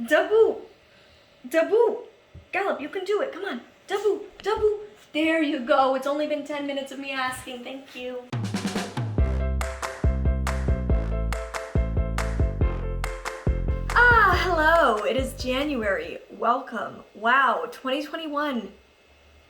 Daboo! Daboo! Gallop, you can do it. Come on. Daboo! Daboo! There you go. It's only been 10 minutes of me asking. Thank you. Hello. It is January. Welcome. Wow, 2021.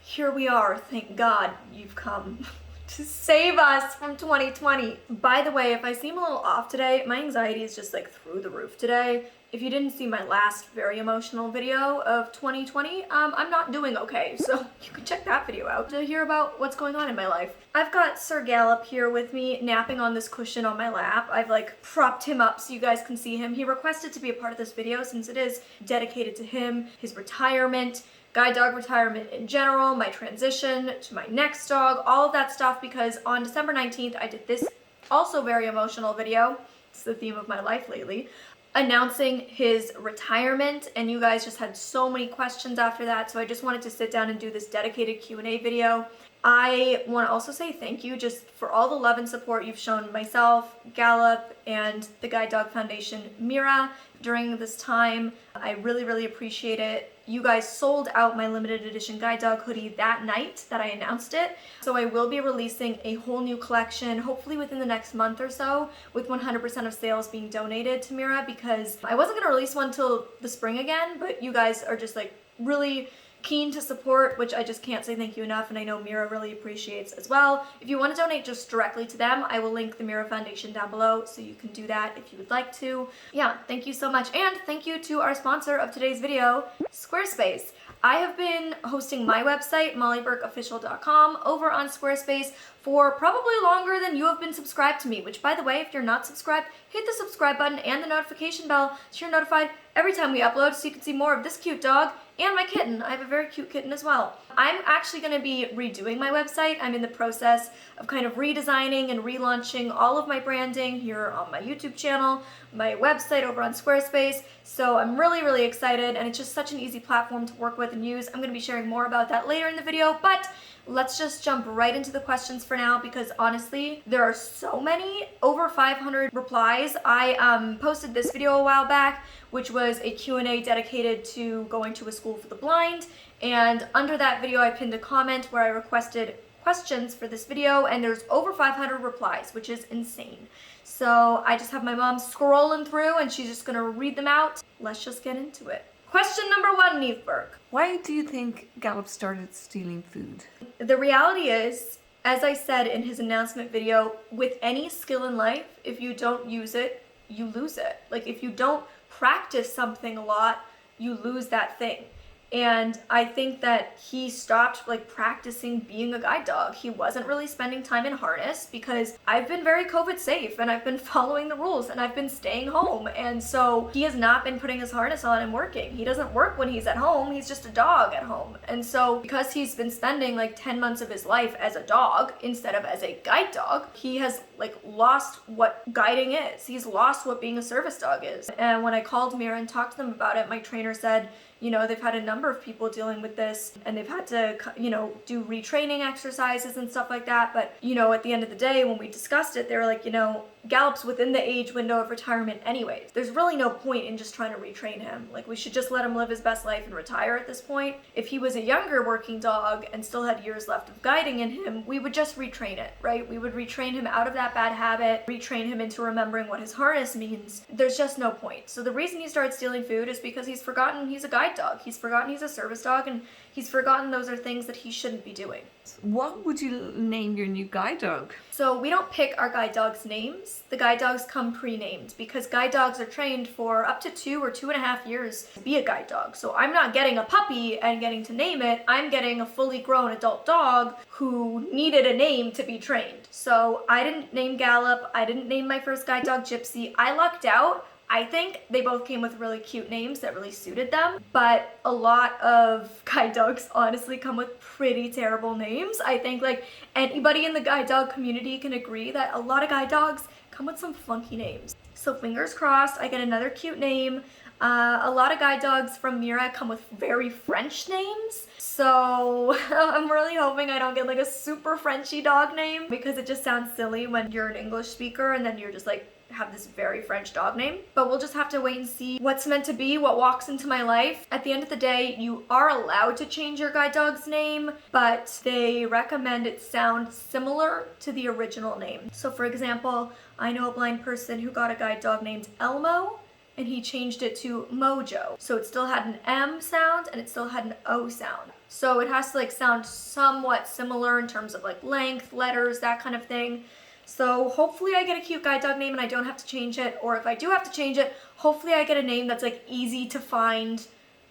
Here we are. Thank God you've come to save us from 2020. By the way, if I seem a little off today, my anxiety is just like through the roof today. If you didn't see my last very emotional video of 2020, I'm not doing okay, so you can check that video out to hear about what's going on in my life. I've got Sir Gallop here with me, napping on this cushion on my lap. I've like propped him up so you guys can see him. He requested to be a part of this video since it is dedicated to him, his retirement, guide dog retirement in general, my transition to my next dog, all of that stuff, because on December 19th, I did this also very emotional video. It's the theme of my life lately, announcing his retirement, and you guys just had so many questions after that, so I just wanted to sit down and do this dedicated Q&A video. I want to also say thank you just for all the love and support you've shown myself, Gallop, and the Guide Dog Foundation, Mira, during this time. I really, really appreciate it. You guys sold out my limited edition guide dog hoodie that night that I announced it. So I will be releasing a whole new collection, hopefully within the next month or so, with 100% of sales being donated to Mira, because I wasn't gonna release one till the spring again, but you guys are just like really keen to support, which I just can't say thank you enough, and I know Mira really appreciates as well. If you want to donate just directly to them, I will link the Mira Foundation down below, so you can do that if you would like to. Yeah, thank you so much, and thank you to our sponsor of today's video, Squarespace. I have been hosting my website, mollyburkeofficial.com, over on Squarespace for probably longer than you have been subscribed to me, which, by the way, if you're not subscribed, hit the subscribe button and the notification bell so you're notified every time we upload, so you can see more of this cute dog and my kitten. I have a very cute kitten as well. I'm actually going to be redoing my website. I'm in the process of kind of redesigning and relaunching all of my branding here on my YouTube channel, my website over on Squarespace. So I'm really, really excited, and it's just such an easy platform to work with and use. I'm going to be sharing more about that later in the video, but let's just jump right into the questions for now, because honestly, there are so many, over 500 replies. I posted this video a while back, which was a Q&A dedicated to going to a school for the blind, and under that video I pinned a comment where I requested questions for this video, and there's over 500 replies, which is insane. So I just have my mom scrolling through, and she's just gonna read them out. Let's just get into it. Question number 1, Neve Burke. Why do you think Gallop started stealing food? The reality is, as I said in his announcement video, with any skill in life, if you don't use it, you lose it. Like, if you don't practice something a lot, you lose that thing. And I think that he stopped like practicing being a guide dog. He wasn't really spending time in harness, because I've been very COVID safe and I've been following the rules and I've been staying home. And so he has not been putting his harness on and working. He doesn't work when he's at home. He's just a dog at home. And so because he's been spending like 10 months of his life as a dog instead of as a guide dog, he has like lost what guiding is. He's lost what being a service dog is. And when I called Mira and talked to them about it, my trainer said, you know, they've had a number of people dealing with this, and they've had to, you know, do retraining exercises and stuff like that. But, you know, at the end of the day, when we discussed it, they were like, you know, Gallop's within the age window of retirement anyways. There's really no point in just trying to retrain him. Like, we should just let him live his best life and retire at this point. If he was a younger working dog and still had years left of guiding in him, we would just retrain it, right? We would retrain him out of that bad habit, retrain him into remembering what his harness means. There's just no point. So the reason he started stealing food is because he's forgotten he's a guide dog. He's forgotten he's a service dog, and he's forgotten those are things that he shouldn't be doing. What would you name your new guide dog? So we don't pick our guide dogs' names. The guide dogs come pre-named, because guide dogs are trained for up to 2 or 2.5 years to be a guide dog. So I'm not getting a puppy and getting to name it. I'm getting a fully grown adult dog who needed a name to be trained. So I didn't name Gallop. I didn't name my first guide dog Gypsy. I lucked out. I think they both came with really cute names that really suited them, but a lot of guide dogs honestly come with pretty terrible names. I think like anybody in the guide dog community can agree that a lot of guide dogs come with some funky names. So fingers crossed I get another cute name. A lot of guide dogs from Mira come with very French names, so I'm really hoping I don't get like a super Frenchy dog name, because it just sounds silly when you're an English speaker and then you're just like have this very French dog name. But we'll just have to wait and see what's meant to be, what walks into my life. At the end of the day, you are allowed to change your guide dog's name, but they recommend it sound similar to the original name. So for example, I know a blind person who got a guide dog named Elmo, and he changed it to Mojo. So it still had an M sound and it still had an O sound. So it has to like sound somewhat similar in terms of like length, letters, that kind of thing. So hopefully I get a cute guide dog name and I don't have to change it. Or if I do have to change it, hopefully I get a name that's like easy to find,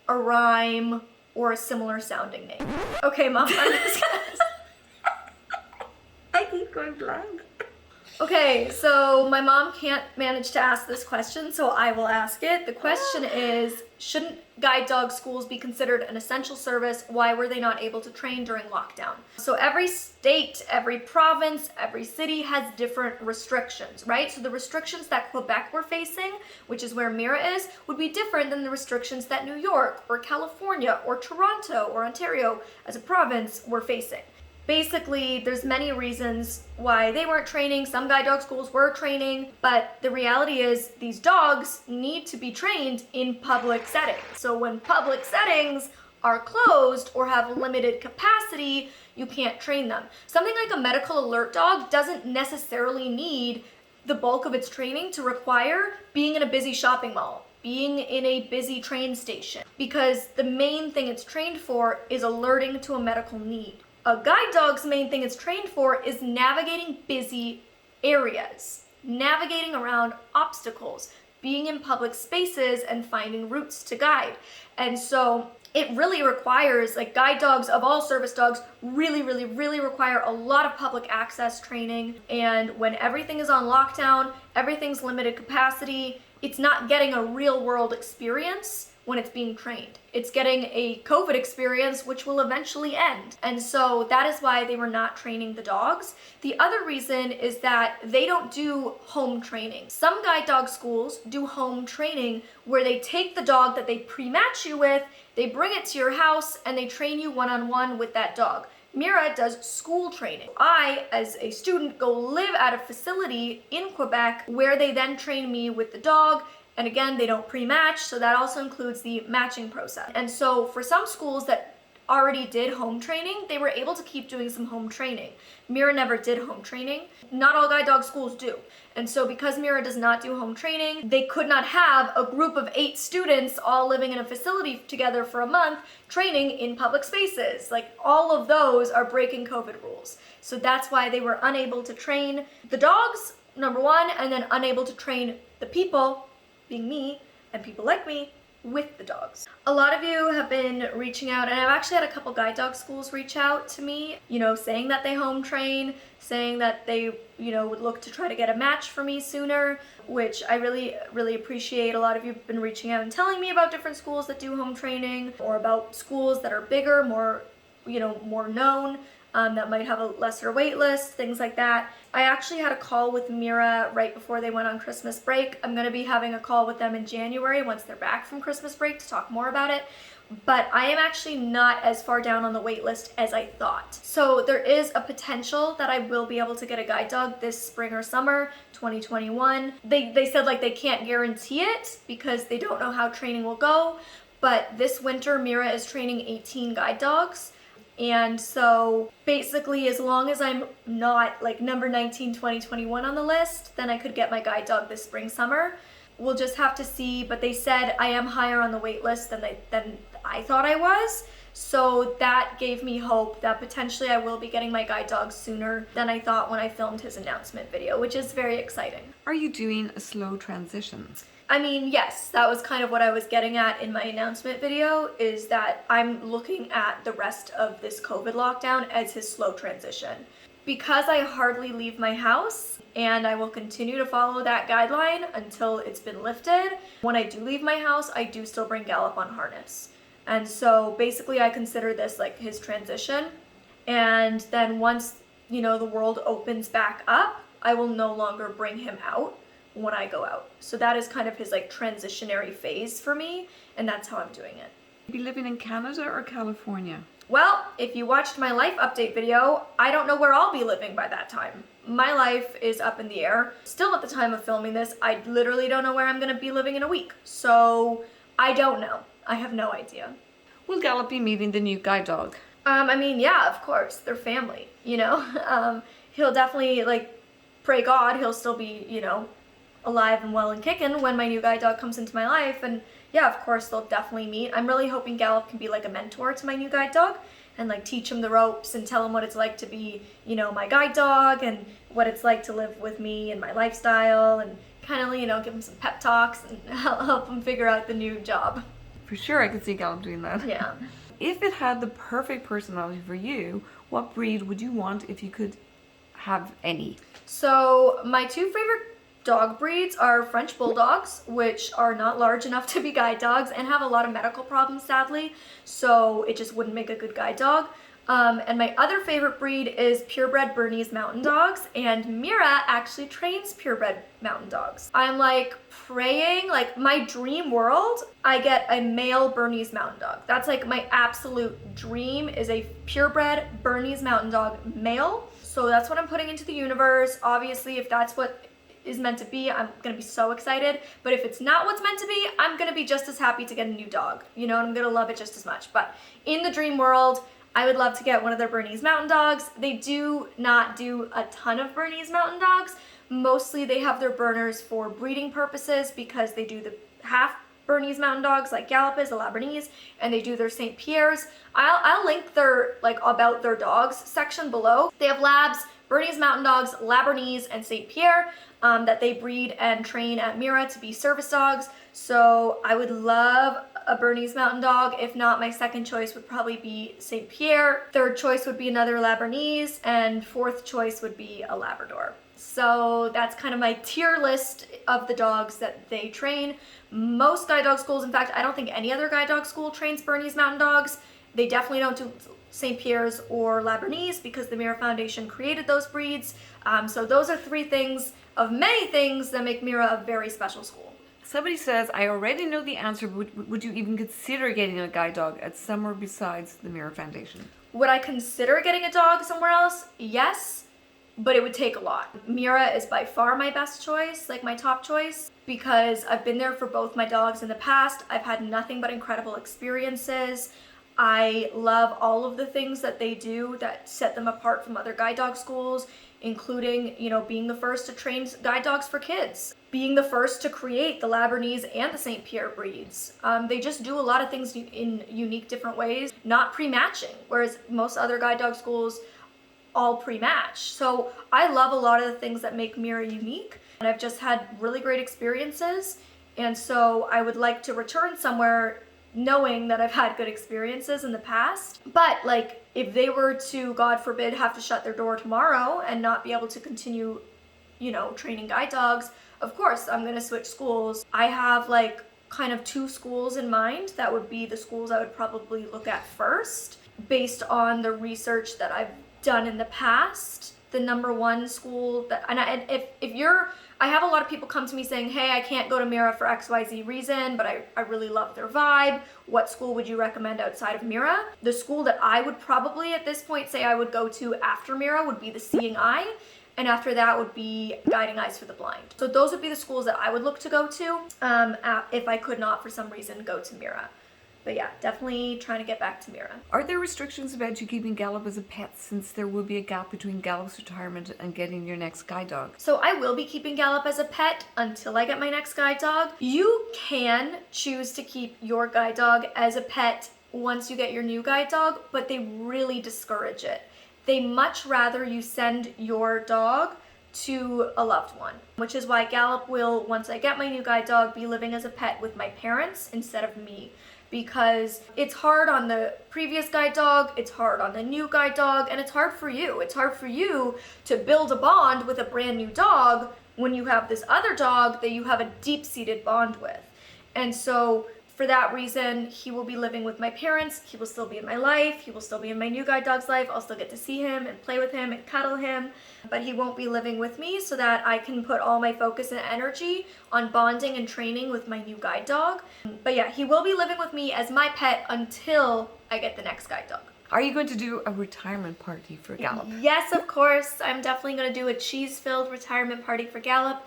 a rhyme, or a similar sounding name. Okay, Mom, I'm just gonna... I keep going blank. Okay, so my mom can't manage to ask this question, so I will ask it. The question is, shouldn't guide dog schools be considered an essential service? Why were they not able to train during lockdown? So every state, every province, every city has different restrictions, right? So the restrictions that Quebec were facing, which is where Mira is, would be different than the restrictions that New York or California or Toronto or Ontario as a province were facing. Basically, there's many reasons why they weren't training. Some guide dog schools were training, but the reality is these dogs need to be trained in public settings. So when public settings are closed or have limited capacity, you can't train them. Something like a medical alert dog doesn't necessarily need the bulk of its training to require being in a busy shopping mall, being in a busy train station, because the main thing it's trained for is alerting to a medical need. A guide dog's main thing it's trained for is navigating busy areas, navigating around obstacles, being in public spaces and finding routes to guide. And so it really requires, like guide dogs of all service dogs really require a lot of public access training. And when everything is on lockdown, everything's limited capacity, it's not getting a real world experience when it's being trained. It's getting a COVID experience, which will eventually end. And so that is why they were not training the dogs. The other reason is that they don't do home training. Some guide dog schools do home training where they take the dog that they pre-match you with, they bring it to your house, and they train you one-on-one with that dog. Mira does school training. I, as a student, go live at a facility in Quebec where they then train me with the dog. And again, they don't pre-match, so that also includes the matching process. And so for some schools that already did home training, they were able to keep doing some home training. Mira never did home training. Not all guide dog schools do. And so because Mira does not do home training, they could not have a group of 8 students all living in a facility together for a month training in public spaces. Like all of those are breaking COVID rules. So that's why they were unable to train the dogs, number one, and then unable to train the people, being me and people like me, with the dogs. A lot of you have been reaching out, and I've actually had a couple guide dog schools reach out to me, saying that they home train, saying that they, would look to try to get a match for me sooner, which I really appreciate. A lot of you have been reaching out and telling me about different schools that do home training, or about schools that are bigger, more known, that might have a lesser wait list, things like that. I actually had a call with Mira right before they went on Christmas break. I'm going to be having a call with them in January once they're back from Christmas break to talk more about it. But I am actually not as far down on the wait list as I thought. So there is a potential that I will be able to get a guide dog this spring or summer 2021. They said like they can't guarantee it because they don't know how training will go. But this winter, Mira is training 18 guide dogs. And so basically, as long as I'm not like number 19, 2021 on the list, then I could get my guide dog this spring, summer. We'll just have to see, but they said I am higher on the wait list than I thought I was. So that gave me hope that potentially I will be getting my guide dog sooner than I thought when I filmed his announcement video, which is very exciting. Are you doing a slow transition? I mean, yes, that was kind of what I was getting at in my announcement video, is that I'm looking at the rest of this COVID lockdown as his slow transition. Because I hardly leave my house, and I will continue to follow that guideline until it's been lifted, when I do leave my house, I do still bring Gallop on harness. And so basically I consider this like his transition. And then once, the world opens back up, I will no longer bring him out when I go out. So that is kind of his like transitionary phase for me, and that's how I'm doing it. Be living in Canada or California? Well, if you watched my life update video, I don't know where I'll be living by that time. My life is up in the air. Still at the time of filming this, I literally don't know where I'm gonna be living in a week. So I don't know. I have no idea. Will Gallop be meeting the new guide dog? I mean, yeah, of course, they're family, you know? He'll definitely, like, pray God he'll still be, you know, alive and well and kicking when my new guide dog comes into my life. And yeah, of course, they'll definitely meet. I'm really hoping Gallop can be like a mentor to my new guide dog and like teach him the ropes and tell him what it's like to be, you know, my guide dog and what it's like to live with me and my lifestyle and kind of, you know, give him some pep talks and help him figure out the new job. For sure, I could see Gallop doing that. Yeah. If it had the perfect personality for you, what breed would you want if you could have any? So my two favorite dog breeds are French Bulldogs, which are not large enough to be guide dogs and have a lot of medical problems, sadly, so it just wouldn't make a good guide dog. And my other favorite breed is purebred Bernese Mountain Dogs, and Mira actually trains purebred mountain dogs. I'm like praying, like my dream world, I get a male Bernese Mountain Dog. That's like my absolute dream, is a purebred Bernese Mountain Dog male. So that's what I'm putting into the universe. Obviously, if that's what is meant to be, I'm gonna be so excited. But if it's not what's meant to be, I'm gonna be just as happy to get a new dog. You know, and I'm gonna love it just as much. But in the dream world, I would love to get one of their Bernese Mountain Dogs. They do not do a ton of Bernese Mountain Dogs. Mostly they have their burners for breeding purposes because they do the half Bernese Mountain Dogs like Gallop is, the Labradorese, and they do their Saint-Pierres. I'll link their, like, about their dogs section below. They have Labs, Bernese Mountain Dogs, Labradorese, and Saint-Pierre that they breed and train at Mira to be service dogs. So I would love a Bernese Mountain Dog. If not, my second choice would probably be Saint-Pierre. Third choice would be another Labradorese, and fourth choice would be a Labrador. So that's kind of my tier list of the dogs that they train. Most guide dog schools, in fact, I don't think any other guide dog school trains Bernese Mountain Dogs. They definitely don't do Saint-Pierre's or Labradorese because the Mira Foundation created those breeds. So those are three things of many things that make Mira a very special school. Somebody says, I already know the answer, but would you even consider getting a guide dog at somewhere besides the Mira Foundation? Would I consider getting a dog somewhere else? Yes, but it would take a lot. Mira is by far my best choice, like my top choice, because I've been there for both my dogs in the past. I've had nothing but incredible experiences. I love all of the things that they do that set them apart from other guide dog schools, including, you know, being the first to train guide dogs for kids, being the first to create the Labradorese and the Saint-Pierre breeds. They just do a lot of things in unique different ways, not pre-matching, whereas most other guide dog schools all pre-match. So I love a lot of the things that make Mira unique, and I've just had really great experiences. And so I would like to return somewhere knowing that I've had good experiences in the past. But like, if they were to, God forbid, have to shut their door tomorrow and not be able to continue, you know, training guide dogs, of course I'm gonna switch schools. I have like kind of two schools in mind that would be the schools I would probably look at first based on the research that I've done in the past. The number one school that, and if you're, I have a lot of people come to me saying, hey, I can't go to Mira for XYZ reason, but I really love their vibe. What school would you recommend outside of Mira? The school that I would probably at this point say I would go to after Mira would be the Seeing Eye, and after that would be Guiding Eyes for the Blind. So those would be the schools that I would look to go to if I could not for some reason go to Mira. But yeah, definitely trying to get back to Mira. Are there restrictions about you keeping Gallop as a pet, since there will be a gap between Gallop's retirement and getting your next guide dog? So I will be keeping Gallop as a pet until I get my next guide dog. You can choose to keep your guide dog as a pet once you get your new guide dog, but they really discourage it. They much rather you send your dog to a loved one, which is why Gallop will, once I get my new guide dog, be living as a pet with my parents instead of me. Because it's hard on the previous guide dog, it's hard on the new guide dog, and it's hard for you. It's hard for you to build a bond with a brand new dog when you have this other dog that you have a deep-seated bond with. And so for that reason, he will be living with my parents. He will still be in my life. He will still be in my new guide dog's life. I'll still get to see him and play with him and cuddle him, but he won't be living with me, so that I can put all my focus and energy on bonding and training with my new guide dog. But yeah, he will be living with me as my pet until I get the next guide dog. Are you going to do a retirement party for Gallop? Yes, of course. I'm definitely going to do a cheese-filled retirement party for Gallop,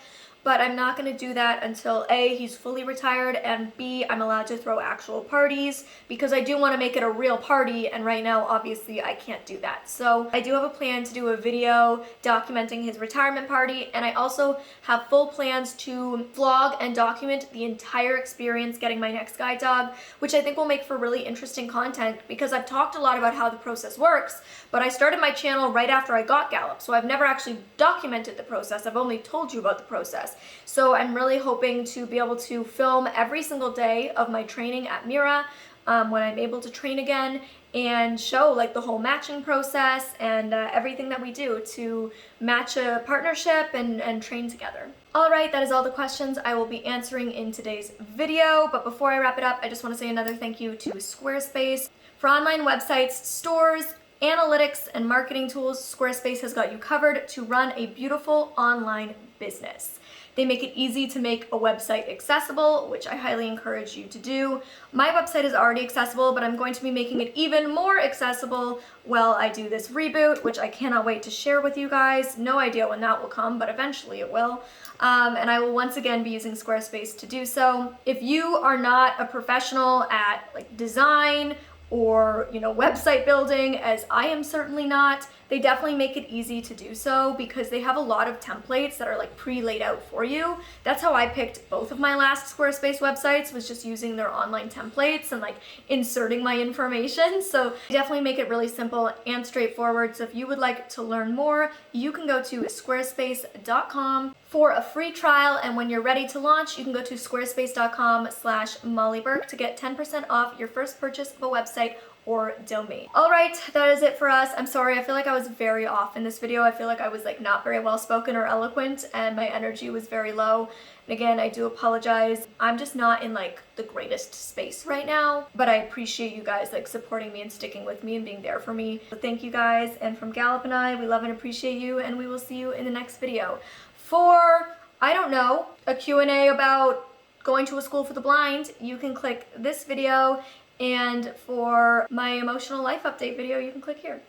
but I'm not going to do that until A, he's fully retired, and B, I'm allowed to throw actual parties, because I do want to make it a real party, and right now, obviously, I can't do that. So I do have a plan to do a video documenting his retirement party, and I also have full plans to vlog and document the entire experience getting my next guide dog, which I think will make for really interesting content, because I've talked a lot about how the process works, but I started my channel right after I got Gallop, so I've never actually documented the process. I've only told you about the process. So I'm really hoping to be able to film every single day of my training at Mira when I'm able to train again, and show like the whole matching process and everything that we do to match a partnership and train together. All right, that is all the questions I will be answering in today's video. But before I wrap it up, I just want to say another thank you to Squarespace. For online websites, stores, analytics, and marketing tools, Squarespace has got you covered to run a beautiful online business. They make it easy to make a website accessible, which I highly encourage you to do. My website is already accessible, but I'm going to be making it even more accessible while I do this reboot, which I cannot wait to share with you guys. No idea when that will come, but eventually it will. And I will once again be using Squarespace to do so. If you are not a professional at like design or, you know, website building, as I am certainly not, they definitely make it easy to do so because they have a lot of templates that are like pre-laid out for you. That's how I picked both of my last Squarespace websites, was just using their online templates and like inserting my information. So they definitely make it really simple and straightforward. So if you would like to learn more, you can go to squarespace.com for a free trial, and when you're ready to launch, you can go to squarespace.com/MollyBurke to get 10% off your first purchase of a website or domain. All right, that is it for us. I'm sorry, I feel like I was very off in this video. I feel like I was like not very well spoken or eloquent, and my energy was very low. And again, I do apologize. I'm just not in like the greatest space right now, but I appreciate you guys like supporting me and sticking with me and being there for me. So thank you guys, and from Gallop and I, we love and appreciate you, and we will see you in the next video. For, I don't know, a Q&A about going to a school for the blind, you can click this video, and for my emotional life update video, you can click here.